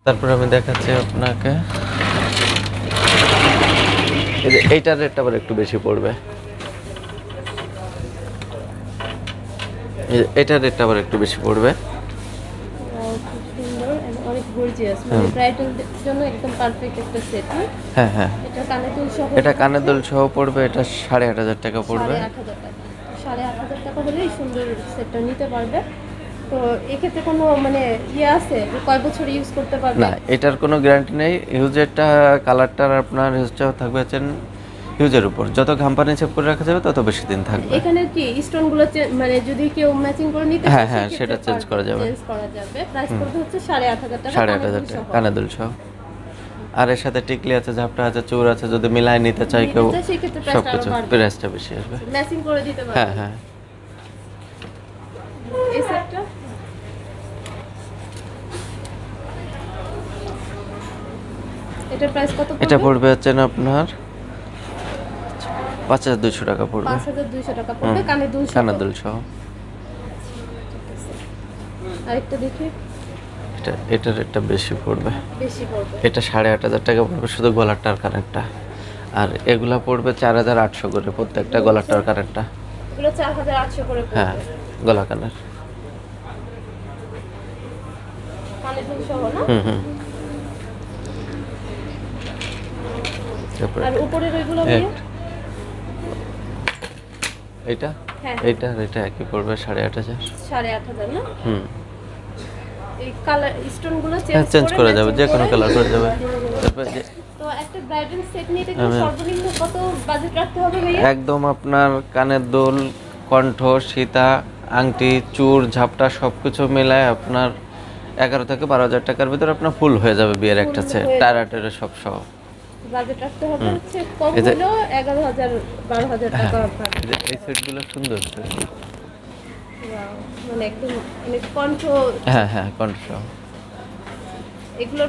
তারপর আমি দেখাচ্ছি আপনাকে এইটার রেটটা আবার একটু বেশি পড়বে। এটার রেটটা আবার একটু বেশি পড়বে। খুব সুন্দর and অনেক গর্জিয়াস, মানে ব্রাইডালদের জন্য একদম পারফেক্ট একটা সেট। হ্যাঁ হ্যাঁ, এটা কানের দুল সহ, এটা কানের দুল সহ পড়বে, এটা 8,500 টাকা পড়বে। 8,500 টাকা। 8,500 টাকা হলে এই সুন্দর সেটটা নিতে পারবে। তো এক্ষেত্রে কোনো মানে আছে কয় বছর ইউজ করতে পারবে? না, এটার কোনো গ্যারান্টি নেই। হিউজেরটা কালারটার আপনার হিউজটাও থাকবে হচ্ছেন হিউজের উপর, যত কোম্পানি সেভ করে রাখা যাবে তত বেশি দিন থাকবে। এখানে কি স্টোনগুলো মানে যদি কেউ ম্যাচিং করে নিতে হ্যাঁ হ্যাঁ, সেটা চেঞ্জ করা যাবে। প্রাইস পড়বে হচ্ছে 8,500 টাকা। 8,500 টাকা কানের দুল সহ। আর এর সাথে টিকলি আছে, ঝাপটা আছে, চূড় আছে, যদি মিলাই নিতে চাই কেউ সবকিছু প্রাইসটা বেশি আসবে। ম্যাচিং করে দিতে পারবে। হ্যাঁ হ্যাঁ। এই সেটটা এটার প্রাইস কত পড়বে? এটা পড়বে হচ্ছেন আপনার 5,200 টাকা পড়বে। 5,200 টাকা পড়বে কানের দুল সহ। কানের দুল সহ। আরেকটা দেখি, এটার রেটটা বেশি পড়বে। বেশি পড়বে। এটা 8,500 টাকা পড়বে শুধু গলারটার কানেরটা। আর এগুলা পড়বে 4,800 করে প্রত্যেকটা গলারটার কানেরটা। এগুলো 4,800 করে পড়বে। হ্যাঁ, গলা কানের। কানের দুল সহ না? হুম। আর উপরের ওইগুলো দিয়ে এইটা হ্যাঁ এটা একই পড়বে 8,500। 8,500 না? হুম। এই কালার স্টোনগুলো চেঞ্জ করা যাবে, যে কোনো কালার করা যাবে। তারপর যে তো একটা ব্রাইডাল সেট নিতে গেলে সর্বনিম্ন কত বাজেট রাখতে হবে ভাইয়া? একদম আপনার কানের দুল, কণ্ঠ, সীতা, আংটি, চূড়, ঝাপটা সবকিছু মিলায় আপনার 11 থেকে 12,000 টাকার ভিতরে আপনার ফুল হয়ে যাবে বিয়ের একটা সেট, টায়ার সব সহ। বাজেট রাখতে হবে হচ্ছে কম হলো 11,000 12,000 টাকা আপনার। এই সেটগুলো সুন্দর সেট। মানে একদম মানে কণ্ঠ। হ্যাঁ, কণ্ঠ সহ। এগুলোর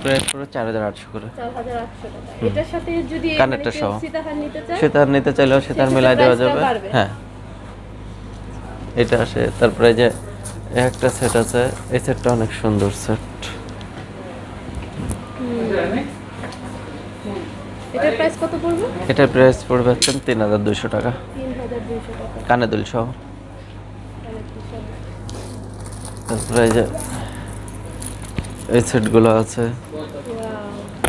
প্রাইস পুরো 4,800 করে। 4,800 টাকা। এটার সাথে যদি কানেরটা সহ সীতাহার নিতে চায়, সীতার নিতে চাইলেও সীতার মিলাই দেওয়া যাবে। হ্যাঁ, এটা আসে। তারপরে যে একটা সেট আছে, এই সেটটা অনেক সুন্দর সেট। এটার প্রাইস কত পড়বে? এটার প্রাইস পড়বে হচ্ছে 3,200 টাকা 3,200 টাকা কানে দুল সহ। তারপরে এই সেটগুলো আছে,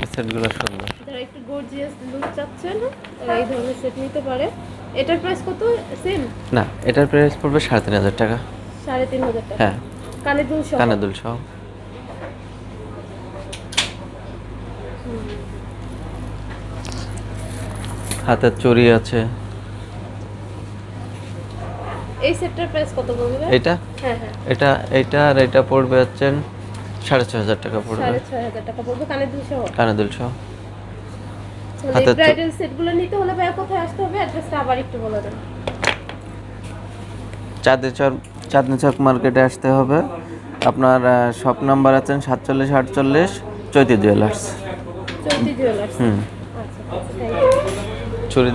এই সেটগুলো সুন্দর। যারা একটু গর্জিয়াস লুক চাচ্ছেন তারা এই ধরনের সেট নিতে পারে। এটার প্রাইস কত? সেম না, এটার প্রাইস পড়বে 3,500 টাকা। 3,500 টাকা। হ্যাঁ, কানের দুল সহ। কানে দুল সহ। হাতের চুড়ি আছে। এই সেটটার প্রাইস কত পড়বে? এটা হ্যাঁ আর এটা পড়বে হচ্ছেন 6,500 টাকা পড়বে। 6,500 টাকা পড়বে কানের দুল সহ। কানে দুল সহ। তাহলে ব্রাইডাল সেটগুলো নিতে হলে ভাইয়া কোথায় আসতে হবে? অ্যাড্রেসটা আবার একটু বলে দেন। চাঁদনী চক মার্কেটে আসতে হবে। আপনার শপ নাম্বার আছেন 4748 চৈতি জুয়েলার্স। চৈতি জুয়েলার্স। আচ্ছা, থ্যাংক ইউ। চুড়ি